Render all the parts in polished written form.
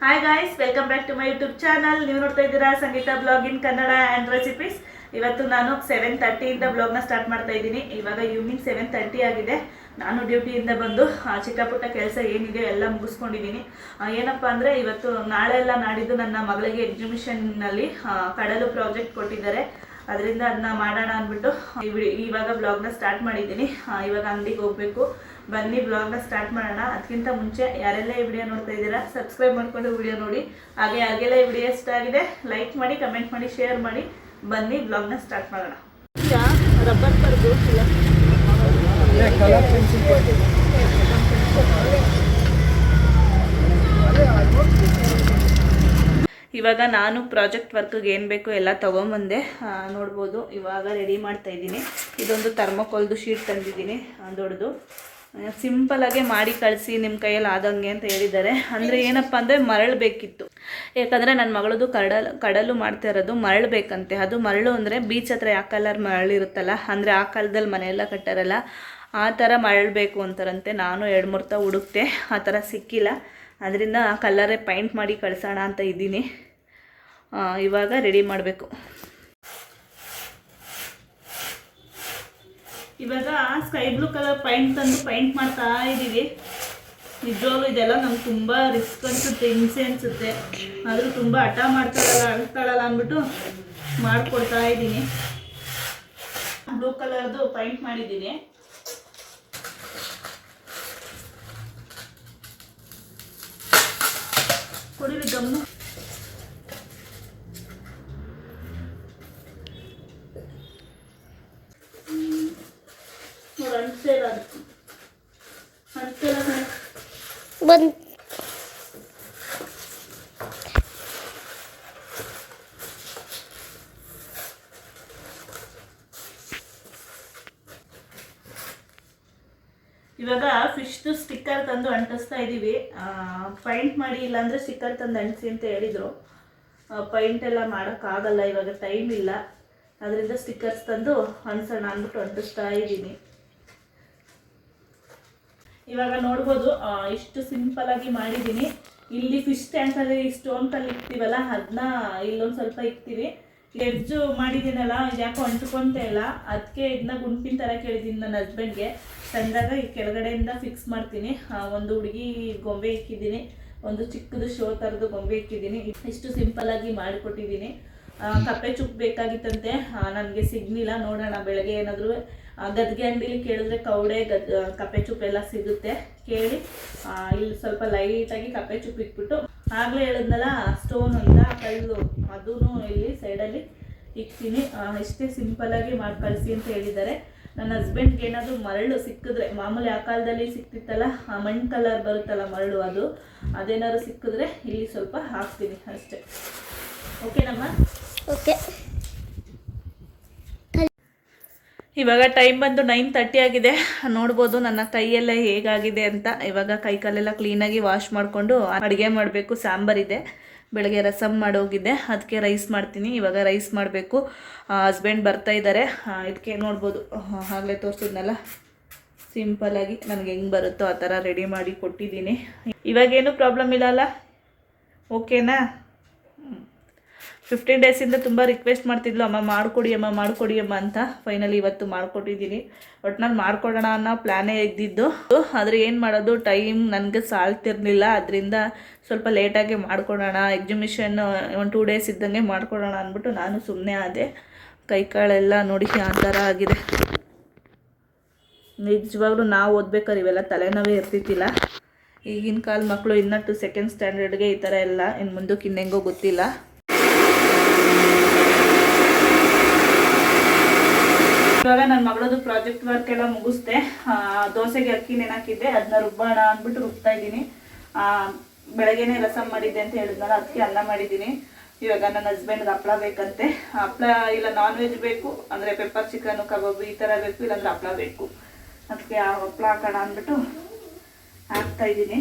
Hi guys, welcome back to my YouTube channel. ನೀವು ನೋಡ್ತಾ ಇದ್ದೀರಾ Sangeetha blog in Kannada and recipes. ಇವತ್ತು ನಾನು 7:30 ಬ್ಲಾಗ್ನ ಸ್ಟಾರ್ಟ್ ಮಾಡ್ತಾ ಇದ್ದೀನಿ. ಇವಾಗ ಈವ್ನಿಂಗ್ 7:30 ಆಗಿದೆ. ನಾನು ಡ್ಯೂಟಿಯಿಂದ ಬಂದು ಚಿಕ್ಕ ಪುಟ್ಟ ಕೆಲಸ ಏನಿದೆ ಎಲ್ಲ ಮುಗಿಸ್ಕೊಂಡಿದ್ದೀನಿ. ಏನಪ್ಪ ಅಂದರೆ ಇವತ್ತು ನಾಳೆ ಎಲ್ಲ ನಾಡಿದ್ದು ನನ್ನ ಮಗಳಿಗೆ ಎಕ್ಸಿಬಿಷನ್ನಲ್ಲಿ ಕಡಲು ಪ್ರಾಜೆಕ್ಟ್ ಕೊಟ್ಟಿದ್ದಾರೆ. ಅದರಿಂದ ಅದನ್ನ ಮಾಡೋಣ ಅಂದ್ಬಿಟ್ಟು ಇವಾಗ ಬ್ಲಾಗ್ನ ಸ್ಟಾರ್ಟ್ ಮಾಡಿದ್ದೀನಿ. ಇವಾಗ ಅಂಗಡಿಗೆ ಹೋಗಬೇಕು. ಬನ್ನಿ ಬ್ಲಾಗ್ನ ಸ್ಟಾರ್ಟ್ ಮಾಡೋಣ. ಅದಕ್ಕಿಂತ ಮುಂಚೆ ಯಾರೆಲ್ಲ ಈ ವಿಡಿಯೋ ನೋಡ್ತಾ ಇದ್ದೀರಾ ಸಬ್ಸ್ಕ್ರೈಬ್ ಮಾಡಿಕೊಂಡು ವಿಡಿಯೋ ನೋಡಿ. ಹಾಗೆಲ್ಲ ಈ ವಿಡಿಯೋ ಇಷ್ಟ ಆಗಿದೆ ಲೈಕ್ ಮಾಡಿ, ಕಮೆಂಟ್ ಮಾಡಿ, ಶೇರ್ ಮಾಡಿ. ಬನ್ನಿ ಬ್ಲಾಗ್ನ ಸ್ಟಾರ್ಟ್ ಮಾಡೋಣ. ರಬ್ಬರ್ ಪರ್ದು ಇವಾಗ ನಾನು ಪ್ರಾಜೆಕ್ಟ್ ವರ್ಕ್ಗೆ ಏನು ಬೇಕು ಎಲ್ಲ ತೊಗೊಂಬಂದೆ. ನೋಡ್ಬೋದು ಇವಾಗ ರೆಡಿ ಮಾಡ್ತಾ ಇದ್ದೀನಿ. ಇದೊಂದು ಥರ್ಮೋಕೋಲ್ದು ಶೀಟ್ ತಂದಿದ್ದೀನಿ ದೊಡ್ಡದು. ಸಿಂಪಲಾಗೆ ಮಾಡಿ ಕಳಿಸಿ ನಿಮ್ಮ ಕೈಯಲ್ಲಿ ಆದಂಗೆ ಅಂತ ಹೇಳಿದ್ದಾರೆ. ಅಂದರೆ ಏನಪ್ಪ ಅಂದರೆ ಮರಳು ಬೇಕಿತ್ತು. ಯಾಕಂದರೆ ನನ್ನ ಮಗಳದು ಕಡಲು ಮಾಡ್ತಾ ಇರೋದು ಮರಳು ಬೇಕಂತೆ. ಅದು ಮರಳು ಅಂದರೆ ಬೀಚ್ ಹತ್ರ ಯಾವ ಕಲರ್ ಮರಳು ಇರುತ್ತಲ್ಲ, ಅಂದರೆ ಆ ಕಾಲದಲ್ಲಿ ಮನೆಯೆಲ್ಲ ಕಟ್ಟಾರಲ್ಲ ಆ ಥರ ಮರಳು ಬೇಕು ಅಂತಾರಂತೆ. ನಾನು 2-3 ತ ಹುಡುಕ್ತೆ, ಆ ಥರ ಸಿಕ್ಕಿಲ್ಲ. ಅದರಿಂದ ಆ ಕಲರೇ ಪೈಂಟ್ ಮಾಡಿ ಕಳಿಸೋಣ ಅಂತ ಇದ್ದೀನಿ. ಇವಾಗ ರೆಡಿ ಮಾಡಬೇಕು. ಇವಾಗ ಸ್ಕೈ ಬ್ಲೂ ಕಲರ್ ಪೈಂಟ್ ಮಾಡ್ತಾ ಇದ್ದೀವಿ. ನಿಜವಾಗ್ಲೂ ಇದೆಲ್ಲ ನಮ್ಗೆ ತುಂಬ ರಿಸ್ಕ್ ಅನಿಸುತ್ತೆ, ಹಿಂಸೆ ಅನಿಸುತ್ತೆ. ಆದರೂ ತುಂಬ ಹಠ ಅಳ್ತಾಳಲ್ಲ ಅಂದ್ಬಿಟ್ಟು ಮಾಡಿಕೊಡ್ತಾ ಇದ್ದೀನಿ. ಬ್ಲೂ ಕಲರ್ದು ಪೈಂಟ್ ಮಾಡಿದ್ದೀನಿ. ಕೊಡಿರಿ ಗಮ್ಮು. ಇವಾಗ ಫಿಶ್ದು ಸ್ಟಿಕ್ಕರ್ ತಂದು ಅಂಟಿಸ್ತಾ ಇದ್ದೀವಿ. ಪೈಂಟ್ ಮಾಡಿ, ಇಲ್ಲಾಂದರೆ ಸ್ಟಿಕ್ಕರ್ ತಂದು ಅಂಟಿಸಿ ಅಂತ ಹೇಳಿದರು. ಪೈಂಟ್ ಎಲ್ಲ ಮಾಡೋಕ್ಕಾಗಲ್ಲ, ಇವಾಗ ಟೈಮ್ ಇಲ್ಲ. ಅದರಿಂದ ಸ್ಟಿಕ್ಕರ್ಸ್ ತಂದು ಅಂಟಿಸೋಣ ಅಂದ್ಬಿಟ್ಟು ಅಂಟಿಸ್ತಾ ಇದ್ದೀನಿ. ಇವಾಗ ನೋಡ್ಬೋದು ಇಷ್ಟು ಸಿಂಪಲಾಗಿ ಮಾಡಿದ್ದೀನಿ. ಇಲ್ಲಿ ಫಿಶ್ ಟ್ಯಾಂಕಲ್ಲಿ ಸ್ಟೋನ್ ಕಲ್ಲಿ ಇಕ್ತೀವಲ್ಲ, ಅದನ್ನ ಇಲ್ಲೊಂದು ಸ್ವಲ್ಪ ಇಕ್ತೀವಿ. ಎಡ್ಜು ಮಾಡಿದ್ದೀನಲ್ಲ, ಇದು ಯಾಕೋ ಅಂಟ್ಕೊತಾ ಇಲ್ಲ. ಅದಕ್ಕೆ ಇದನ್ನ ಗುಂಪಿನ ಥರ ಕೇಳಿದ್ದೀನಿ ನನ್ನ ಹಸ್ಬೆಂಡ್ಗೆ. ತಂದಾಗ ಈ ಕೆಳಗಡೆಯಿಂದ ಫಿಕ್ಸ್ ಮಾಡ್ತೀನಿ. ಒಂದು ಹುಡುಗಿ ಗೊಂಬೆ ಇಕ್ಕಿದ್ದೀನಿ, ಒಂದು ಚಿಕ್ಕದು ಶೋ ಥರದ್ದು ಗೊಂಬೆ ಇಕ್ಕಿದ್ದೀನಿ. ಇಷ್ಟು ಸಿಂಪಲಾಗಿ ಮಾಡಿಕೊಟ್ಟಿದ್ದೀನಿ. ಕಪ್ಪೆ ಚುಪ್ ಬೇಕಾಗಿತ್ತಂತೆ, ನನಗೆ ಸಿಗಲಿಲ್ಲ. ನೋಡೋಣ ಬೆಳಗ್ಗೆ ಏನಾದರೂ ಗದ್ಗೆ ಅಂಗಡಿಲಿ ಕೇಳಿದ್ರೆ ಕವಡೆ ಕಪ್ಪೆ ಚುಪ್ ಎಲ್ಲ ಸಿಗುತ್ತೆ. ಕೇಳಿ ಇಲ್ಲಿ ಸ್ವಲ್ಪ ಲೈಟಾಗಿ ಕಪ್ಪೆ ಚುಪ್ ಇಟ್ಬಿಟ್ಟು, ಆಗಲೇ ಹೇಳಿದ್ನಲ್ಲ ಸ್ಟೋನ್ ಅಂತ ಕಲ್ಲು, ಅದೂ ಇಲ್ಲಿ ಸೈಡಲ್ಲಿ ಇಕ್ತೀನಿ. ಇಷ್ಟೇ ಸಿಂಪಲಾಗಿ ಮಾಡಿ ಕಳಿಸಿ ಅಂತ ಹೇಳಿದ್ದಾರೆ. ನನ್ನ ಹಸ್ಬೆಂಡ್ಗೆ ಏನಾದರೂ ಮರಳು ಸಿಕ್ಕಿದ್ರೆ, ಮಾಮೂಲಿ ಆ ಕಾಲದಲ್ಲಿ ಸಿಕ್ತಿತ್ತಲ್ಲ ಮಣ್ಣು ಕಲರ್ ಬರುತ್ತಲ್ಲ ಮರಳು, ಅದೇನಾದ್ರು ಸಿಕ್ಕಿದ್ರೆ ಇಲ್ಲಿ ಸ್ವಲ್ಪ ಹಾಕ್ತೀನಿ ಅಷ್ಟೇ. ಓಕೆನಮ್ಮ? ಓಕೆ. ಇವಾಗ ಟೈಮ್ ಬಂದು 9:30 ಆಗಿದೆ. ನೋಡ್ಬೋದು ನನ್ನ ಕೈಯೆಲ್ಲ ಹೇಗಾಗಿದೆ ಅಂತ. ಇವಾಗ ಕೈ ಕಾಲೆಲ್ಲ ಕ್ಲೀನಾಗಿ ವಾಶ್ ಮಾಡಿಕೊಂಡು ಅಡುಗೆ ಮಾಡಬೇಕು. ಸಾಂಬಾರಿದೆ, ಬೆಳಗ್ಗೆ ರಸಮ್ ಮಾಡೋಗಿದ್ದೆ, ಅದಕ್ಕೆ ರೈಸ್ ಮಾಡ್ತೀನಿ. ಇವಾಗ ರೈಸ್ ಮಾಡಬೇಕು. ಹಸ್ಬೆಂಡ್ ಬರ್ತಾ ಇದ್ದಾರೆ. ಇದಕ್ಕೆ ನೋಡ್ಬೋದು ಆಗಲೇ ತೋರಿಸಿದ್ನಲ್ಲ, ಸಿಂಪಲಾಗಿ ನನಗೆ ಹೆಂಗೆ ಬರುತ್ತೋ ಆ ಥರ ರೆಡಿ ಮಾಡಿ ಕೊಟ್ಟಿದ್ದೀನಿ. ಇವಾಗೇನು ಪ್ರಾಬ್ಲಮ್ ಇಲ್ಲ ಅಲ್ಲ? ಓಕೆನಾ? 15 ಡೇಸಿಂದ ತುಂಬ ರಿಕ್ವೆಸ್ಟ್ ಮಾಡ್ತಿದ್ಲು, ಅಮ್ಮ ಮಾಡಿಕೊಡಿ ಅಮ್ಮ ಅಂತ. ಫೈನಲಿ ಇವತ್ತು ಮಾಡಿಕೊಟ್ಟಿದ್ದೀನಿ. ಒಟ್ನಲ್ಲಿ ಮಾಡ್ಕೊಡೋಣ ಅನ್ನೋ ಪ್ಲ್ಯಾನೇ ಇದ್ದಿದ್ದು. ಆದರೆ ಏನು ಮಾಡೋದು, ಟೈಮ್ ನನಗೆ ಸಾಲ್ತಿರಲಿಲ್ಲ. ಅದರಿಂದ ಸ್ವಲ್ಪ ಲೇಟಾಗಿ ಮಾಡ್ಕೊಡೋಣ, ಎಕ್ಸಿಬಿಷನ್ 1-2 ಡೇಸ್ ಇದ್ದಂಗೆ ಮಾಡ್ಕೊಡೋಣ ಅಂದ್ಬಿಟ್ಟು ನಾನು ಸುಮ್ಮನೆ ಆದೆ. ಕೈಕಾಳೆಲ್ಲ ನೋಡಿ ಆ ಥರ ಆಗಿದೆ. ನಿಜವಾಗ್ಲೂ ನಾವು ಓದ್ಬೇಕಾದ್ರೆ ಇವೆಲ್ಲ ತಲೆನೋವೇ ಇರ್ತಿದ್ದಿಲ್ಲ. ಈಗಿನ ಕಾಲ ಮಕ್ಕಳು ಇನ್ನೂ 2nd ಸ್ಟ್ಯಾಂಡರ್ಡ್ಗೆ ಈ ಥರ ಎಲ್ಲ, ಇನ್ನು ಮುಂದಕ್ಕೆ ಇನ್ನೆಂಗೋ ಗೊತ್ತಿಲ್ಲ. ಇವಾಗ ನನ್ನ ಮಗಳದು ಪ್ರಾಜೆಕ್ಟ್ ವರ್ಕ್ ಎಲ್ಲ ಮುಗಿಸ್ದೆ. ದೋಸೆಗೆ ಅಕ್ಕಿ ನೆನಾಕಿದ್ದೆ, ಅದನ್ನ ರುಬ್ಬೋಣ ಅಂದ್ಬಿಟ್ಟು ರುಬ್ತಾ ಇದ್ದೀನಿ. ಬೆಳಗ್ಗೆನೇ ರಸಮ್ ಮಾಡಿದ್ದೆ ಅಂತ ಹೇಳಿದ್ನಲ್ಲ, ಅದಕ್ಕೆ ಅನ್ನ ಮಾಡಿದ್ದೀನಿ. ಇವಾಗ ನನ್ನ ಹಸ್ಬೆಂಡ್ಗೆ ಹಪ್ಪಳ ಬೇಕಂತೆ. ಹಪ್ಪಳ ಇಲ್ಲ ನಾನ್ ವೆಜ್ ಬೇಕು, ಅಂದರೆ ಪೆಪ್ಪರ್ ಚಿಕನು, ಕಬಾಬು ಈ ಥರ ಬೇಕು, ಇಲ್ಲಾಂದ್ರೆ ಹಪ್ಪಳ ಬೇಕು. ಅದಕ್ಕೆ ಹಪ್ಪಳ ಹಾಕೋಣ ಅಂದ್ಬಿಟ್ಟು ಹಾಕ್ತಾ ಇದ್ದೀನಿ.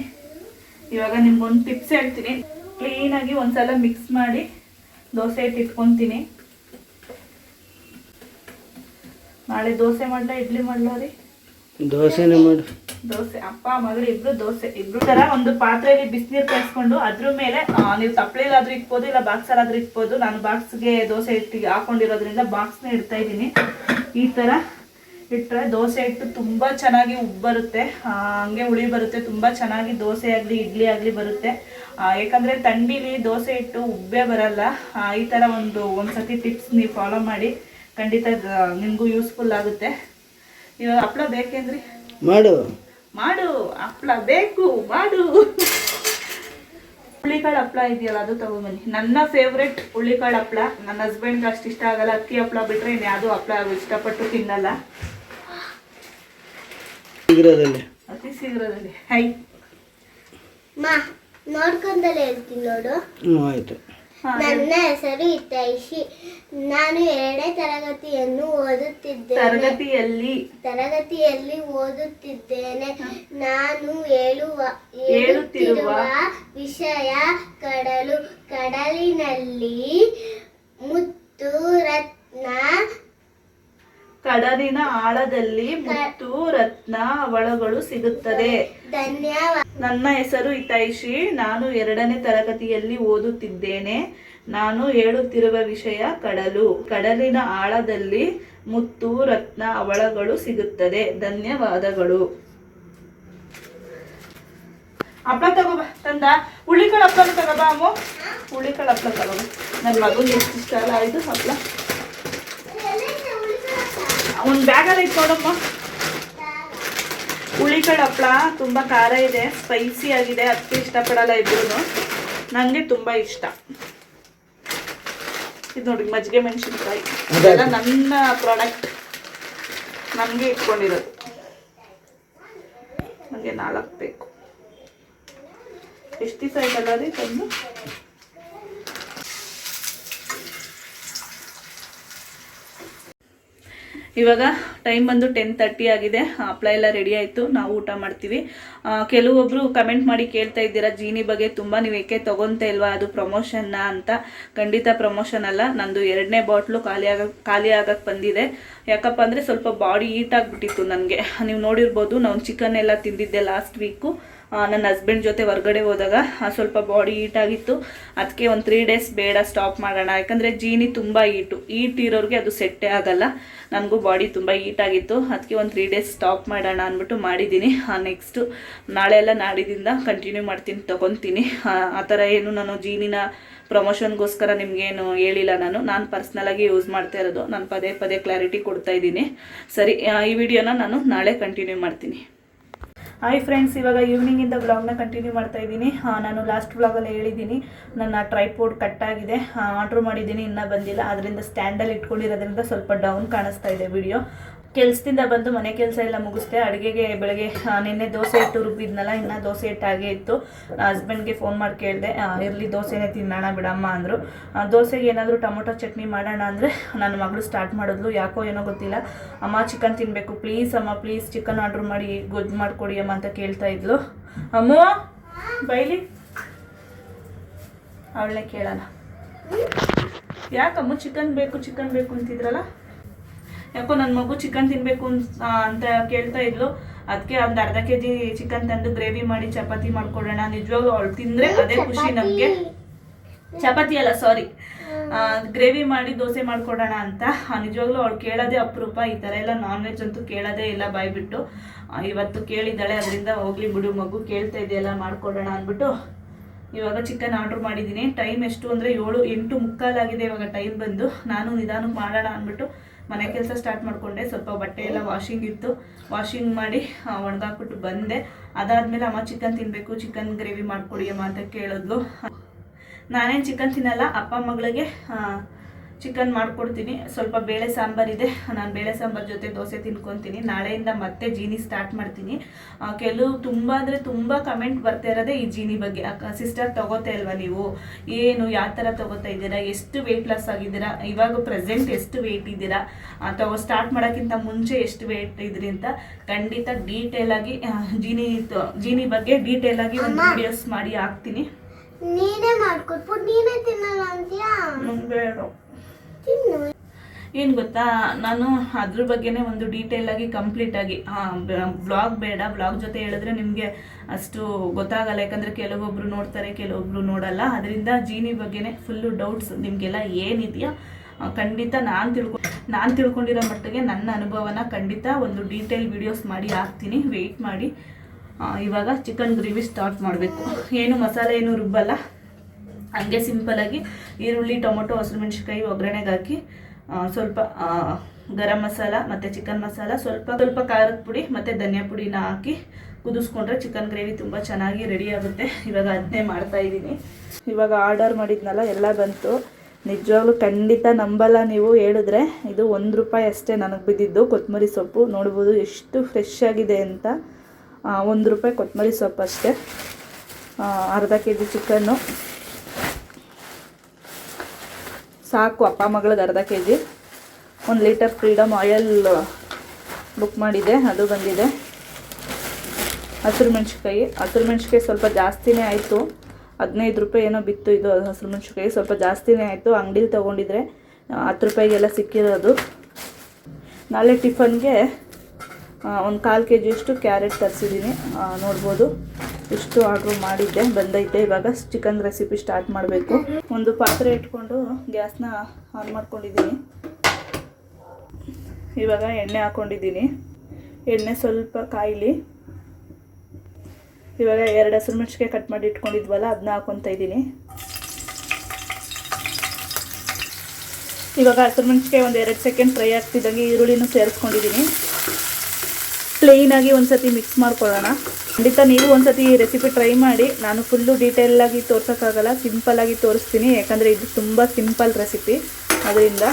ಇವಾಗ ನಿಮ್ಗೊಂದು ಟಿಪ್ಸ್ ಹೇಳ್ತೀನಿ. ಕ್ಲೀನಾಗಿ ಒಂದ್ಸಲ ಮಿಕ್ಸ್ ಮಾಡಿ ದೋಸೆ ಇಟ್ಕೊತೀನಿ. ನಾಳೆ ದೋಸೆ ಮಾಡಲ ಇಡ್ಲಿ ಮಾಡಲ ರೀ? ದೋಸೆನೇ ಮಾಡು. ದೋಸೆ ಅಪ್ಪ ಮಗಳು ಇಬ್ರು ದೋಸೆ ಇಬ್ರು ತರ ಒಂದು ಪಾತ್ರೆಯಲ್ಲಿ ಬಿಸಿನೀರು ಕಾಯಿಸ್ಕೊಂಡು ಅದ್ರ ಮೇಲೆ ನೀವು ತಪ್ಪಲೆಲ್ಲಾದ್ರೂ ಇಕ್ಬೋದು ಇಲ್ಲ ಬಾಕ್ಸಲ್ಲಾದ್ರೂ ಇಕ್ಬೋದು. ನಾನು ಬಾಕ್ಸ್ಗೆ ದೋಸೆ ಹಿಟ್ಟಿಗೆ ಹಾಕೊಂಡಿರೋದ್ರಿಂದ ಬಾಕ್ಸ್ನ ಇಡ್ತಾ ಇದ್ದೀನಿ. ಈ ತರ ಇಟ್ಟರೆ ದೋಸೆ ಹಿಟ್ಟು ತುಂಬಾ ಚೆನ್ನಾಗಿ ಉಬ್ಬು ಬರುತ್ತೆ, ಹಂಗೆ ಹುಳಿ ಬರುತ್ತೆ, ತುಂಬಾ ಚೆನ್ನಾಗಿ ದೋಸೆ ಆಗಲಿ ಇಡ್ಲಿ ಆಗಲಿ ಬರುತ್ತೆ. ಯಾಕಂದ್ರೆ ತಂಡಿಲಿ ದೋಸೆ ಹಿಟ್ಟು ಉಬ್ಬೇ ಬರಲ್ಲ. ಈ ತರ ಒಂದ್ಸತಿ ಟಿಪ್ಸ್ ನೀವು ಫಾಲೋ ಮಾಡಿ, ಖಂಡಿತ ನಿಮಗೂ ಯೂಸ್ಫುಲ್ ಆಗುತ್ತೆ. ಇವಾಗ ಹಪ್ಪಳ ಬೇಕೇನ್ರಿ? ಮಾಡು ಹಪ್ಪಳ ಬೇಕು, ಮಾಡು. ಹುಳ್ಳಿಕಾಳು ಹಪ್ಪಳ ಇದೆಯಲ್ಲ ಅದು ತಗೊಂಬನ್ನಿ. ನನ್ನ ಫೇವ್ರೆಟ್ ಹುಳ್ಳಿಕಾಳು ಹಪ್ಪಳ. ನನ್ನ ಹಸ್ಬೆಂಡ್ಗೆ ಅಷ್ಟು ಇಷ್ಟ ಆಗಲ್ಲ. ಅಕ್ಕಿ ಹಪ್ಪಳ ಬಿಟ್ರೆ ಇನ್ಯಾವುದು ಹಪ್ಪಳ ಇಷ್ಟಪಟ್ಟು ತಿನ್ನಲ್ಲ. ಅತಿ ಶೀಘ್ರದಲ್ಲಿ ಹೈ ನೋಡ್ಕೊಂಡಲೇ ಹೇಳ್ತೀನಿ ನೋಡು. ಆಯ್ತು. ನನ್ನ ಹೆಸರು ಹಿತೈಷಿ. ನಾನು 2ನೇ ತರಗತಿಯಲ್ಲಿ ಓದುತ್ತಿದ್ದೇನೆ. ನಾನು ಹೇಳುತ್ತಿರುವ ವಿಷಯ ಕಡಲು. ಕಡಲಿನಲ್ಲಿ ಮುತ್ತು ರತ್ನ, ಕಡಲಿನ ಆಳದಲ್ಲಿ ಮುತ್ತು ರತ್ನ ಅವಳಗಳು ಸಿಗುತ್ತದೆ. ಧನ್ಯವಾದ. ನನ್ನ ಹೆಸರು ಹಿತೈಷಿ. ನಾನು 2ನೇ ತರಗತಿಯಲ್ಲಿ ಓದುತ್ತಿದ್ದೇನೆ. ನಾನು ಹೇಳುತ್ತಿರುವ ವಿಷಯ ಕಡಲು. ಕಡಲಿನ ಆಳದಲ್ಲಿ ಮುತ್ತು ರತ್ನ ಅವಳಗಳು ಸಿಗುತ್ತದೆ. ಧನ್ಯವಾದಗಳು. ಹಪ್ಪಳ ತಗೋಬ ತಂದ. ಹುಳಿಕಾಳು ಹಪ್ಪಳ ತಗೋಬ ಅಮ್ಮ. ಹುಳಿಕಾಳು ಹಪ್ಪಳ ತಗೋಬ. ನನ್ನ ಮಗನಿಗೆ ಎಷ್ಟು ಇಷ್ಟ ಅಲ್ಲ ಇದು ಹಪ್ಪಳ. ಒಂದು ಬ್ಯಾಗಲ್ಲಿ ಇಟ್ಕೊಡಮ್ಮ. ಹುಳಿಕಾಳು ಹಪ್ಪಳ ತುಂಬ ಖಾರ ಇದೆ, ಸ್ಪೈಸಿ ಆಗಿದೆ, ಅದಕ್ಕೆ ಇಷ್ಟಪಡಲ್ಲ ಇಬ್ರು. ನನಗೆ ತುಂಬ ಇಷ್ಟ. ಇದು ನೋಡಿ ಮಜ್ಜಿಗೆ ಮೆಣಸಿನ್ಕಾಯಿ ಇದೆಲ್ಲ ನನ್ನ ಪ್ರಾಡಕ್ಟ್, ನನಗೆ ಇಟ್ಕೊಂಡಿರೋದು. ನನಗೆ 4 ಬೇಕು. ಎಷ್ಟು ದಿವಸ ಆಯ್ತಲ್ಲ ರೀ ತಂದು? ಇವಾಗ ಟೈಮ್ ಬಂದು 10:30 ಆಗಿದೆ. ಹಪ್ಪಳ ಎಲ್ಲ ರೆಡಿ ಆಯಿತು, ನಾವು ಊಟ ಮಾಡ್ತೀವಿ. ಕೆಲವೊಬ್ಬರು ಕಮೆಂಟ್ ಮಾಡಿ ಕೇಳ್ತಾ ಇದ್ದೀರಾ ಜೀನಿ ಬಗ್ಗೆ ತುಂಬ, ನೀವು ಏಕೆ ತೊಗೊತಾ ಇಲ್ವಾ, ಅದು ಪ್ರಮೋಷನ್ನ ಅಂತ. ಖಂಡಿತ ಪ್ರಮೋಷನ್ ಅಲ್ಲ. ನಂದು 2ನೇ ಬಾಟ್ಲು ಖಾಲಿ ಆಗಕ್ಕೆ ಬಂದಿದೆ. ಯಾಕಪ್ಪ ಅಂದರೆ ಸ್ವಲ್ಪ ಬಾಡಿ ಹೀಟ್ ಆಗಿಬಿಟ್ಟಿತ್ತು ನನಗೆ. ನೀವು ನೋಡಿರ್ಬೋದು, ನಾನು ಚಿಕನ್ ಎಲ್ಲ ತಿಂದಿದ್ದೆ ಲಾಸ್ಟ್ ವೀಕು. ನನ್ನ ಹಸ್ಬೆಂಡ್ ಜೊತೆ ಹೊರಗಡೆ ಹೋದಾಗ ಸ್ವಲ್ಪ ಬಾಡಿ ಹೀಟ್ ಆಗಿತ್ತು. ಅದಕ್ಕೆ ಒಂದು 3 ಡೇಸ್ ಬೇಡ ಸ್ಟಾಪ್ ಮಾಡೋಣ, ಯಾಕಂದರೆ ಜೀನಿ ತುಂಬ ಹೀಟ್ ಇರೋರಿಗೆ ಅದು ಸೆಟ್ಟೇ ಆಗಲ್ಲ. ನನಗೂ ಬಾಡಿ ತುಂಬ ಹೀಟ್ ಆಗಿತ್ತು. ಅದಕ್ಕೆ ಒಂದು 3 ಡೇಸ್ ಸ್ಟಾಪ್ ಮಾಡೋಣ ಅಂದ್ಬಿಟ್ಟು ಮಾಡಿದ್ದೀನಿ. ನೆಕ್ಸ್ಟು ನಾಳೆ ಎಲ್ಲ ನಾಡಿದಿಂದ ಕಂಟಿನ್ಯೂ ಮಾಡ್ತೀನಿ, ತೊಗೊತೀನಿ. ಆ ಥರ ಏನು ನಾನು ಜೀನಿನ ಪ್ರಮೋಷನ್ಗೋಸ್ಕರ ನಿಮಗೇನು ಹೇಳಿಲ್ಲ. ನಾನು ಪರ್ಸ್ನಲಾಗಿ ಯೂಸ್ ಮಾಡ್ತಾ ಇರೋದು. ನಾನು ಪದೇ ಪದೇ ಕ್ಲಾರಿಟಿ ಕೊಡ್ತಾ ಇದ್ದೀನಿ. ಸರಿ, ಈ ವಿಡಿಯೋನ ನಾನು ನಾಳೆ ಕಂಟಿನ್ಯೂ ಮಾಡ್ತೀನಿ. ಹಾಯ್ ಫ್ರೆಂಡ್ಸ್, ಇವಾಗ ಈವ್ನಿಂಗಿಂದ ವ್ಲಾಗ್ನ ಕಂಟಿನ್ಯೂ ಮಾಡ್ತಾ ಇದ್ದೀನಿ. ನಾನು ಲಾಸ್ಟ್ ವ್ಲಾಗಲ್ಲಿ ಹೇಳಿದ್ದೀನಿ ನನ್ನ ಟ್ರೈಪೋಡ್ ಕಟ್ಟಾಗಿದೆ, ಆರ್ಡ್ರ್ ಮಾಡಿದ್ದೀನಿ, ಇನ್ನೂ ಬಂದಿಲ್ಲ. ಅದರಿಂದ ಸ್ಟ್ಯಾಂಡಲ್ಲಿ ಇಟ್ಕೊಂಡಿರೋದ್ರಿಂದ ಸ್ವಲ್ಪ ಡೌನ್ ಕಾಣಿಸ್ತಾ ಇದೆ ವಿಡಿಯೋ. ಕೆಲಸದಿಂದ ಬಂದು ಮನೆ ಕೆಲಸ ಎಲ್ಲ ಮುಗಿಸ್ದೆ. ಅಡುಗೆಗೆ ಬೆಳಗ್ಗೆ ನಿನ್ನೆ ದೋಸೆ ಹಿಟ್ಟು ರುಬ್ಬಿದ್ನಲ್ಲ, ಇನ್ನೂ ದೋಸೆ ಹಿಟ್ಟು ಹಾಗೆ ಇತ್ತು. ಹಸ್ಬೆಂಡ್ಗೆ ಫೋನ್ ಮಾಡಿ ಕೇಳಿದೆ, ಇರಲಿ ದೋಸೆನೇ ತಿನ್ನೋಣ ಬಿಡಮ್ಮ ಅಂದರು. ದೋಸೆಗೆ ಏನಾದರೂ ಟೊಮೊಟೊ ಚಟ್ನಿ ಮಾಡೋಣ ಅಂದರೆ ನನ್ನ ಮಗಳು ಸ್ಟಾರ್ಟ್ ಮಾಡಿದ್ಲು. ಯಾಕೋ ಏನೋ ಗೊತ್ತಿಲ್ಲ, ಅಮ್ಮ ಚಿಕನ್ ತಿನ್ನಬೇಕು ಪ್ಲೀಸ್ ಅಮ್ಮ, ಪ್ಲೀಸ್ ಚಿಕನ್ ಆರ್ಡ್ರ್ ಮಾಡಿ ಗೊಜ್ಜು ಮಾಡಿಕೊಡಿ ಅಮ್ಮ ಅಂತ ಕೇಳ್ತಾ ಇದ್ಲು. ಅಮ್ಮ ಬೈಲಿ, ಅವಳನ್ನೇ ಕೇಳೋಣ. ಯಾಕಮ್ಮ ಚಿಕನ್ ಬೇಕು ಅಂತಿದ್ರಲ್ಲ? ಯಾಕೋ ನನ್ನ ಮಗು ಚಿಕನ್ ತಿನ್ನಬೇಕು ಅಂತ ಕೇಳ್ತಾ ಇದ್ಲು. ಅದಕ್ಕೆ ಒಂದು ಅರ್ಧ kg ಚಿಕನ್ ತಂದು ಗ್ರೇವಿ ಮಾಡಿ ಚಪಾತಿ ಮಾಡ್ಕೊಡೋಣ. ನಿಜವಾಗ್ಲೂ ಅವಳು ತಿಂದರೆ ಅದೇ ಖುಷಿ ನಮಗೆ. ಚಪಾತಿ ಅಲ್ಲ, ಸಾರಿ, ಗ್ರೇವಿ ಮಾಡಿ ದೋಸೆ ಮಾಡ್ಕೊಡೋಣ ಅಂತ. ನಿಜವಾಗ್ಲೂ ಅವಳು ಕೇಳೋದೇ ಅಪರೂಪ. ಈ ಥರ ಎಲ್ಲ ನಾನ್ ವೆಜ್ ಅಂತೂ ಕೇಳೋದೇ ಇಲ್ಲ ಬಾಯ್ಬಿಟ್ಟು. ಇವತ್ತು ಕೇಳಿದ್ದಾಳೆ, ಅದರಿಂದ ಹೋಗ್ಲಿ ಬಿಡು ಮಗು ಕೇಳ್ತಾ ಇದೆಯಲ್ಲ ಮಾಡ್ಕೊಡೋಣ ಅಂದ್ಬಿಟ್ಟು ಇವಾಗ ಚಿಕನ್ ಆರ್ಡ್ರ್ ಮಾಡಿದ್ದೀನಿ. ಟೈಮ್ ಎಷ್ಟು ಅಂದರೆ 8:45 ಆಗಿದೆ ಇವಾಗ ಟೈಮ್ ಬಂದು. ನಾನು ನಿಧಾನಕ್ಕೆ ಮಾಡೋಣ ಅಂದ್ಬಿಟ್ಟು ಮನೆ ಕೆಲಸ ಸ್ಟಾರ್ಟ್ ಮಾಡಿಕೊಂಡೆ. ಸ್ವಲ್ಪ ಬಟ್ಟೆ ಎಲ್ಲ ವಾಷಿಂಗ್ ಇತ್ತು, ವಾಷಿಂಗ್ ಮಾಡಿ ಒಣಗಾಕ್ಬಿಟ್ಟು ಬಂದೆ. ಅದಾದಮೇಲೆ ಅಮ್ಮ ಚಿಕನ್ ತಿನ್ನಬೇಕು, ಚಿಕನ್ ಗ್ರೇವಿ ಮಾಡಿಕೊಡಿ ಅಮ್ಮ ಅಂತ ಕೇಳಿದ್ಲು. ನಾನೇನು ಚಿಕನ್ ತಿನ್ನಲ್ಲ, ಅಪ್ಪ ಮಗಳಿಗೆ ಚಿಕನ್ ಮಾಡಿಕೊಡ್ತೀನಿ. ಸ್ವಲ್ಪ ಬೇಳೆ ಸಾಂಬಾರಿದೆ, ನಾನು ಬೇಳೆ ಸಾಂಬಾರು ಜೊತೆ ದೋಸೆ ತಿನ್ಕೊತೀನಿ. ನಾಳೆಯಿಂದ ಮತ್ತೆ ಜೀನಿ ಸ್ಟಾರ್ಟ್ ಮಾಡ್ತೀನಿ. ಕೆಲವು ತುಂಬ ಅಂದರೆ ತುಂಬ ಕಮೆಂಟ್ ಬರ್ತಾ ಇರೋದೇ ಈ ಜೀನಿ ಬಗ್ಗೆ. ಸಿಸ್ಟರ್ ತೊಗೋತಾ ಇಲ್ವಾ ನೀವು, ಏನು ಯಾವ ಥರ ತೊಗೋತಾ ಇದ್ದೀರಾ, ಎಷ್ಟು ವೆಯ್ಟ್ ಲಾಸ್ ಆಗಿದ್ದೀರಾ, ಇವಾಗ ಪ್ರೆಸೆಂಟ್ ಎಷ್ಟು ವೆಯ್ಟ್ ಇದ್ದೀರಾ, ಸ್ಟಾರ್ಟ್ ಮಾಡೋಕ್ಕಿಂತ ಮುಂಚೆ ಎಷ್ಟು ವೆಯ್ಟ್ ಇದ್ರಿ ಅಂತ ಖಂಡಿತ ಡೀಟೇಲಾಗಿ ಜೀನಿ ಬಗ್ಗೆ ಡೀಟೇಲಾಗಿ ಒಂದು ವಿಡಿಯೋಸ್ ಮಾಡಿ ಹಾಕ್ತೀನಿ. ನೀನೇ ಮಾಡ್ಕೊಟ್ಬಿಟ್ಟು ನೀನೇ ತಿನ್ನಲ್ಲ ಅಂತೀಯಾ? ಬೇಡ. ಏನು ಗೊತ್ತಾ, ನಾನು ಅದ್ರ ಬಗ್ಗೆನೇ ಒಂದು ಡೀಟೇಲಾಗಿ ಕಂಪ್ಲೀಟಾಗಿ ಬ್ಲಾಗ್ ಬೇಡ, ಬ್ಲಾಗ್ ಜೊತೆ ಹೇಳಿದ್ರೆ ನಿಮಗೆ ಅಷ್ಟು ಗೊತ್ತಾಗಲ್ಲ. ಯಾಕಂದರೆ ಕೆಲವೊಬ್ರು ನೋಡ್ತಾರೆ, ಕೆಲವೊಬ್ರು ನೋಡಲ್ಲ. ಅದರಿಂದ ಜೀನಿ ಬಗ್ಗೆನೇ ಫುಲ್ಲು ಡೌಟ್ಸ್ ನಿಮಗೆಲ್ಲ ಏನಿದೆಯಾ ಖಂಡಿತ ನಾನು ತಿಳ್ಕೊಂಡಿರೋ ಮಟ್ಟಿಗೆ ನನ್ನ ಅನುಭವನ ಖಂಡಿತ ಒಂದು ಡೀಟೇಲ್ ವಿಡಿಯೋಸ್ ಮಾಡಿ ಹಾಕ್ತೀನಿ, ವೆಯ್ಟ್ ಮಾಡಿ. ಇವಾಗ ಚಿಕನ್ ಗ್ರೇವಿ ಸ್ಟಾರ್ಟ್ ಮಾಡಬೇಕು. ಏನು ಮಸಾಲೆ ಏನು ರುಬ್ಬಲ್ಲ, ಹಂಗೆ ಸಿಂಪಲಾಗಿ ಈರುಳ್ಳಿ, ಟೊಮೊಟೊ, ಹಸಿರುಮೆಣ್ಸಿನ್ಕಾಯಿ ಒಗ್ಗರಣೆಗೆ ಹಾಕಿ ಸ್ವಲ್ಪ ಗರಂ ಮಸಾಲ ಮತ್ತು ಚಿಕನ್ ಮಸಾಲ, ಸ್ವಲ್ಪ ಖಾರದ ಪುಡಿ ಮತ್ತು ಧನಿಯಾ ಪುಡಿನ ಹಾಕಿ ಕುದಿಸ್ಕೊಂಡ್ರೆ ಚಿಕನ್ ಗ್ರೇವಿ ತುಂಬ ಚೆನ್ನಾಗಿ ರೆಡಿ ಆಗುತ್ತೆ. ಇವಾಗ ಅದನ್ನೇ ಮಾಡ್ತಾಯಿದ್ದೀನಿ. ಇವಾಗ ಆರ್ಡರ್ ಮಾಡಿದ್ನಲ್ಲ ಎಲ್ಲ ಬಂತು. ನಿಜವಾಗ್ಲೂ ಖಂಡಿತ ನಂಬಲ್ಲ ನೀವು ಹೇಳಿದ್ರೆ. ಇದು ₹1 ಅಷ್ಟೇ ನನಗೆ ಬಿದ್ದಿದ್ದು. ಕೊತ್ತಂಬರಿ ಸೊಪ್ಪು ನೋಡ್ಬೋದು ಎಷ್ಟು ಫ್ರೆಶ್ ಆಗಿದೆ ಅಂತ. ₹1 ಕೊತ್ತಂಬರಿ ಸೊಪ್ಪು ಅಷ್ಟೇ. ಅರ್ಧ kg ಚಿಕನ್ನು ಸಾಕು. ಅಪ್ಪ ಮಗಳಿಗೆ ಅರ್ಧ kg. 1 litre freedom oil book ಮಾಡಿದೆ, ಅದು ಬಂದಿದೆ. ಹಸಿರು ಮೆಣಸಿನ್ಕಾಯಿ ಸ್ವಲ್ಪ ಜಾಸ್ತಿನೇ ಆಯಿತು. ₹15 ಏನೋ ಬಿತ್ತು ಇದು ಹಸಿರು ಮೆಣಸಿನ್ಕಾಯಿ. ಸ್ವಲ್ಪ ಜಾಸ್ತಿನೇ ಆಯಿತು. ಅಂಗಡಿಲಿ ತೊಗೊಂಡಿದ್ರೆ ₹10 ಸಿಕ್ಕಿರೋದು. ನಾಳೆ ಟಿಫನ್ಗೆ 1/4 kg ಅಷ್ಟು ಕ್ಯಾರೆಟ್ ತರಿಸಿದ್ದೀನಿ. ನೋಡ್ಬೋದು ಇಷ್ಟು ಆರ್ಡ್ರ್ ಮಾಡಿದ್ದೆ, ಬಂದೈತೆ. ಇವಾಗ ಚಿಕನ್ ರೆಸಿಪಿ ಸ್ಟಾರ್ಟ್ ಮಾಡಬೇಕು. ಒಂದು ಪಾತ್ರೆ ಇಟ್ಕೊಂಡು ಗ್ಯಾಸ್ನ ಆನ್ ಮಾಡ್ಕೊಂಡಿದ್ದೀನಿ. ಇವಾಗ ಎಣ್ಣೆ ಹಾಕ್ಕೊಂಡಿದ್ದೀನಿ. ಎಣ್ಣೆ ಸ್ವಲ್ಪ ಕಾಯಿಲಿ. ಇವಾಗ 2 ಹಸಿರು ಮೆಣಸಿನ್ಕಾಯಿ ಕಟ್ ಮಾಡಿ ಇಟ್ಕೊಂಡಿದ್ವಲ್ಲ ಅದನ್ನ ಹಾಕ್ಕೊತಾ ಇದ್ದೀನಿ. ಇವಾಗ ಹಸಿರು ಮೆಣಸಿನ್ಕಾಯಿ ಒಂದು 2 ಸೆಕೆಂಡ್ ಫ್ರೈ ಆಗ್ತಿದ್ದಂಗೆ ಈರುಳ್ಳಿನೂ ಸೇರಿಸ್ಕೊಂಡಿದ್ದೀನಿ. ಪ್ಲೇನಾಗಿ ಒಂದು ಸತಿ ಮಿಕ್ಸ್ ಮಾಡ್ಕೊಳ್ಳೋಣ. ಖಂಡಿತ ನೀವು ಒಂದು ಸತಿ ರೆಸಿಪಿ ಟ್ರೈ ಮಾಡಿ. ನಾನು ಫುಲ್ಲು ಡೀಟೇಲಾಗಿ ತೋರ್ಸೋಕ್ಕಾಗಲ್ಲ, ಸಿಂಪಲ್ಲಾಗಿ ತೋರಿಸ್ತೀನಿ. ಯಾಕಂದರೆ ಇದು ತುಂಬ ಸಿಂಪಲ್ ರೆಸಿಪಿ. ಅದರಿಂದ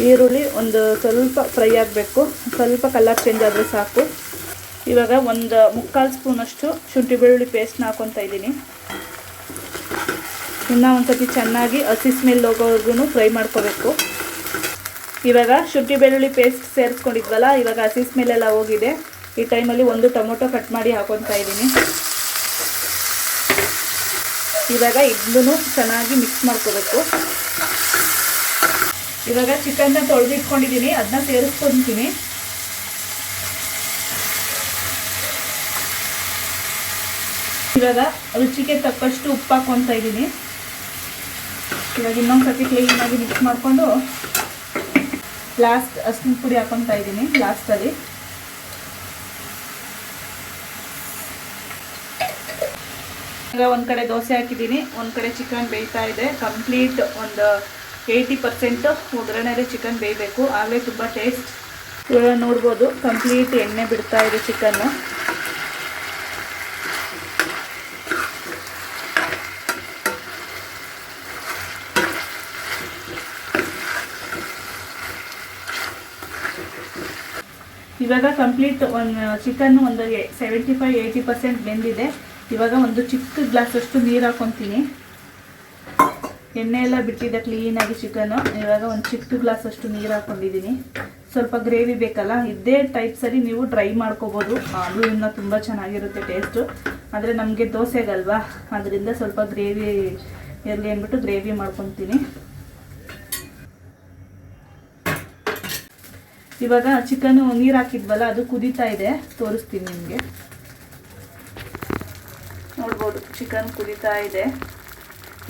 ಈರುಳ್ಳಿ ಒಂದು ಸ್ವಲ್ಪ ಫ್ರೈ ಆಗಬೇಕು, ಸ್ವಲ್ಪ ಕಲರ್ ಚೇಂಜ್ ಆದರೆ ಸಾಕು. ಇವಾಗ ಒಂದು 3/4 ಸ್ಪೂನಷ್ಟು ಶುಂಠಿ ಬೆಳ್ಳುಳ್ಳಿ ಪೇಸ್ಟ್ನ ಹಾಕ್ಕೊತಾ ಇದ್ದೀನಿ. ಇನ್ನೂ ಒಂದು ಸತಿ ಚೆನ್ನಾಗಿ ಹಸಿ ಸ್ಮೆಲ್ ಹೋಗೋವರೆಗೂ ಫ್ರೈ ಮಾಡ್ಕೋಬೇಕು. ಇವಾಗ ಶುಂಠಿ ಬೆಳ್ಳುಳ್ಳಿ ಪೇಸ್ಟ್ ಸೇರಿಸ್ಕೊಂಡಿದ್ವಲ್ಲ, ಇವಾಗ ಹಸಿ ಸ್ಮೆಲ್ಲೆಲ್ಲ ಹೋಗಿದೆ. ಈ ಟೈಮಲ್ಲಿ 1 ಟೊಮೊಟೊ ಕಟ್ ಮಾಡಿ ಹಾಕ್ಕೊತಾ ಇದ್ದೀನಿ. ಇವಾಗ ಇದನ್ನು ಚೆನ್ನಾಗಿ ಮಿಕ್ಸ್ ಮಾಡ್ಕೋಬೇಕು. ಇವಾಗ ಚಿಕನ್ನ ತೊಳೆದಿಟ್ಕೊಂಡಿದ್ದೀನಿ, ಅದನ್ನ ಸೇರಿಸ್ಕೊತೀನಿ. ಇವಾಗ ರುಚಿಗೆ ತಕ್ಕಷ್ಟು ಉಪ್ಪು ಹಾಕ್ಕೊತಾ ಇದ್ದೀನಿ. ಇವಾಗ ಇನ್ನೊಂದು ಸತಿ ಕ್ಲೀನಾಗಿ ಮಿಕ್ಸ್ ಮಾಡಿಕೊಂಡು ಲಾಸ್ಟ್ ಅರಿಶಿನ ಪುಡಿ ಹಾಕ್ಕೊತಾ ಇದ್ದೀನಿ ಲಾಸ್ಟಲ್ಲಿ. ಈಗ ಒಂದು ಕಡೆ ದೋಸೆ ಹಾಕಿದ್ದೀನಿ, ಒಂದು ಕಡೆ ಚಿಕನ್ ಬೇಯ್ತಾ ಇದೆ. ಕಂಪ್ಲೀಟ್ ಒಂದು 80% ಒಗ್ಗರಣೆಯಲ್ಲಿ ಚಿಕನ್ ಬೇಯಬೇಕು, ಆಗಲೇ ತುಂಬ ಟೇಸ್ಟ್. ಇವಾಗ ನೋಡ್ಬೋದು ಕಂಪ್ಲೀಟ್ ಎಣ್ಣೆ ಬಿಡ್ತಾ ಇದೆ ಚಿಕನ್ನು. ಇವಾಗ ಕಂಪ್ಲೀಟ್ ಚಿಕನ್ ಒಂದು 75-80% ಬೆಂದಿದೆ. ಇವಾಗ ಒಂದು ಚಿಕ್ಕ ಗ್ಲಾಸಷ್ಟು ನೀರು ಹಾಕ್ಕೊತೀನಿ. ಎಣ್ಣೆ ಎಲ್ಲ ಬಿಟ್ಟಿದೆ ಕ್ಲೀನಾಗಿ ಚಿಕನ್ನು. ಇವಾಗ ಒಂದು ಚಿಕ್ಕ ಗ್ಲಾಸಷ್ಟು ನೀರು ಹಾಕ್ಕೊಂಡಿದ್ದೀನಿ. ಸ್ವಲ್ಪ ಗ್ರೇವಿ ಬೇಕಲ್ಲ, ಇದೇ ಟೈಪ್ಸಲ್ಲಿ ನೀವು ಡ್ರೈ ಮಾಡ್ಕೋಬೋದು, ಅದು ಇನ್ನೂ ತುಂಬ ಚೆನ್ನಾಗಿರುತ್ತೆ ಟೇಸ್ಟು. ಆದರೆ ನಮಗೆ ದೋಸೆಗಲ್ವಾ, ಅದರಿಂದ ಸ್ವಲ್ಪ ಗ್ರೇವಿ ಇರಲಿ ಅಂದ್ಬಿಟ್ಟು ಗ್ರೇವಿ ಮಾಡ್ಕೊತೀನಿ. ಇವಾಗ ಚಿಕನ್ನು ನೀರು ಹಾಕಿದ್ವಲ್ಲ ಅದು ಕುದೀತಾ ಇದೆ, ತೋರಿಸ್ತೀನಿ ನಿಮಗೆ. ನೋಡ್ಬೋದು ಚಿಕನ್ ಕುದೀತಾ ಇದೆ.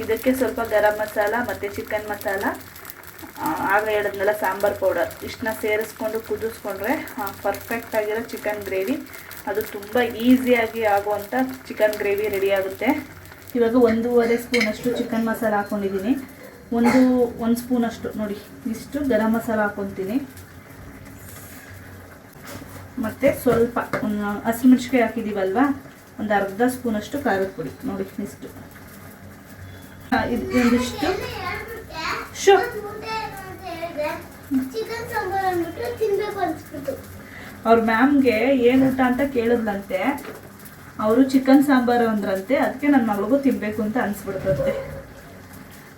ಇದಕ್ಕೆ ಸ್ವಲ್ಪ ಗರಂ ಮಸಾಲ ಮತ್ತು ಚಿಕನ್ ಮಸಾಲ, ಆಗ ಹೇಳಿದ್ನಲ್ಲ ಸಾಂಬಾರು ಪೌಡರ್, ಇಷ್ಟನ್ನ ಸೇರಿಸ್ಕೊಂಡು ಕುದಿಸ್ಕೊಂಡ್ರೆ ಪರ್ಫೆಕ್ಟಾಗಿರೋ ಚಿಕನ್ ಗ್ರೇವಿ, ಅದು ತುಂಬ ಈಸಿಯಾಗಿ ಆಗುವಂಥ ಚಿಕನ್ ಗ್ರೇವಿ ರೆಡಿ ಆಗುತ್ತೆ. ಇವಾಗ 1.5 ಸ್ಪೂನಷ್ಟು ಚಿಕನ್ ಮಸಾಲ ಹಾಕ್ಕೊಂಡಿದ್ದೀನಿ. ಒಂದು ಸ್ಪೂನಷ್ಟು ನೋಡಿ ಇಷ್ಟು ಗರಂ ಮಸಾಲ ಹಾಕ್ಕೊತೀನಿ. ಮತ್ತು ಸ್ವಲ್ಪ ಹಸಿಮೆಣ್ಸಿಕಾಯಿ ಹಾಕಿದ್ದೀವಲ್ವ, ಒಂದು ಅರ್ಧ ಸ್ಪೂನಷ್ಟು ಖಾರದ ಪುಡಿ ನೋಡಿ ಇಷ್ಟು. ಒಂದಿಷ್ಟು ಅವ್ರ ಮ್ಯಾಮ್ಗೆ ಏನು ಊಟ ಅಂತ ಕೇಳಿದ್ಲಂತೆ, ಅವರು ಚಿಕನ್ ಸಾಂಬಾರು ಅಂದ್ರಂತೆ. ಅದಕ್ಕೆ ನನ್ನ ಮಗಳಿಗೂ ತಿನ್ನಬೇಕು ಅಂತ ಅನಿಸ್ಬಿಡ್ತಂತೆ.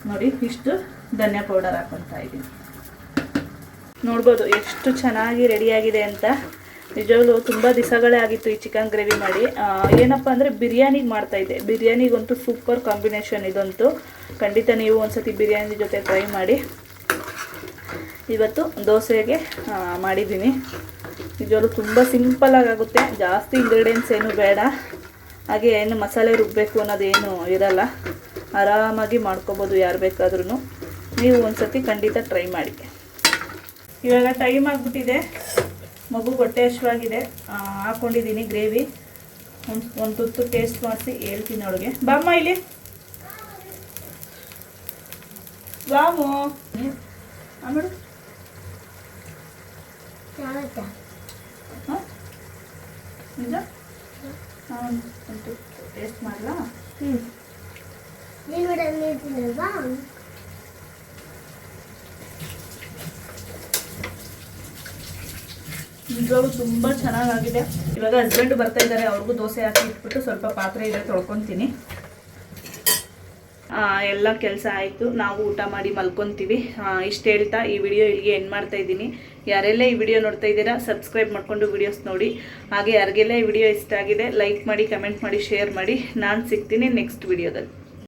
ನೋಡಿ ಇಷ್ಟು ಧನಿಯಾ ಪೌಡರ್ ಹಾಕ್ಕೊತಾ ಇದ್ದೀನಿ. ನೋಡ್ಬೋದು ಎಷ್ಟು ಚೆನ್ನಾಗಿ ರೆಡಿಯಾಗಿದೆ ಅಂತ. ನಿಜವಾಗ್ಲೂ ತುಂಬ ದಿವಸಗಳೇ ಆಗಿತ್ತು ಈ ಚಿಕನ್ ಗ್ರೇವಿ ಮಾಡಿ. ಏನಪ್ಪ ಅಂದರೆ ಬಿರಿಯಾನಿಗೆ ಮಾಡ್ತಾಯಿದ್ದೆ. ಬಿರಿಯಾನಿಗಂತೂ ಸೂಪರ್ ಕಾಂಬಿನೇಷನ್ ಇದಂತೂ. ಖಂಡಿತ ನೀವು ಒಂದು ಸತಿ ಬಿರಿಯಾನಿ ಜೊತೆ ಟ್ರೈ ಮಾಡಿ. ಇವತ್ತು ದೋಸೆಗೆ ಮಾಡಿದ್ದೀನಿ. ನಿಜವಾಗ್ಲೂ ತುಂಬ ಸಿಂಪಲಾಗಿ ಆಗುತ್ತೆ, ಜಾಸ್ತಿ ಇಂಗ್ರೀಡಿಯೆಂಟ್ಸ್ ಏನು ಬೇಡ, ಹಾಗೆ ಏನು ಮಸಾಲೆ ರುಬ್ಬಬೇಕು ಅನ್ನೋದೇನು ಇರಲ್ಲ, ಆರಾಮಾಗಿ ಮಾಡ್ಕೊಬೋದು ಯಾರು ಬೇಕಾದ್ರೂ. ನೀವು ಒಂದ್ಸತಿ ಖಂಡಿತ ಟ್ರೈ ಮಾಡಿ. ಇವಾಗ ಟೈಮ್ ಆಗಿಬಿಟ್ಟಿದೆ, ಮಗು ಹೊಟ್ಟೆ ಹಶ್ವಾಗಿದೆ. ಹಾಕ್ಕೊಂಡಿದ್ದೀನಿ ಗ್ರೇವಿ, ಒಂದು ತುತ್ತು ಟೇಸ್ಟ್ ಮಾಡಿಸಿ ಹೇಳ್ತೀನಿ ಅವಳಿಗೆ. ಬಾಮ್ಮ ಇಲ್ಲಿ ಬಾಮು ಆಮೇಲೆ ಹಾಂ ನಿಜ ಒಂದು ಟೇಸ್ಟ್ ಮಾಡಲಾ? ನಿಜವಾಗ್ಲೂ ತುಂಬ ಚೆನ್ನಾಗಾಗಿದೆ. ಇವಾಗ ಹಸ್ಬೆಂಡ್ ಬರ್ತಾ ಇದ್ದಾರೆ, ಅವ್ರಿಗೂ ದೋಸೆ ಹಾಕಿ ಇಟ್ಬಿಟ್ಟು ಸ್ವಲ್ಪ ಪಾತ್ರೆ ಇದೆ ತೊಳ್ಕೊತೀನಿ. ಎಲ್ಲ ಕೆಲಸ ಆಯಿತು, ನಾವು ಊಟ ಮಾಡಿ ಮಲ್ಕೊತೀವಿ. ಇಷ್ಟು ಹೇಳ್ತಾ ಈ ವಿಡಿಯೋ ಇಲ್ಲಿಗೆ ಎಂಡ್ ಮಾಡ್ತಾ ಇದ್ದೀನಿ. ಯಾರೆಲ್ಲ ಈ ವಿಡಿಯೋ ನೋಡ್ತಾ ಇದ್ದೀರಾ ಸಬ್ಸ್ಕ್ರೈಬ್ ಮಾಡಿಕೊಂಡು ವಿಡಿಯೋಸ್ ನೋಡಿ. ಹಾಗೆ ಯಾರಿಗೆಲ್ಲ ಈ ವಿಡಿಯೋ ಇಷ್ಟ ಆಗಿದೆ ಲೈಕ್ ಮಾಡಿ, ಕಮೆಂಟ್ ಮಾಡಿ, ಶೇರ್ ಮಾಡಿ. ನಾನು ಸಿಗ್ತೀನಿ ನೆಕ್ಸ್ಟ್ ವಿಡಿಯೋದಲ್ಲಿ.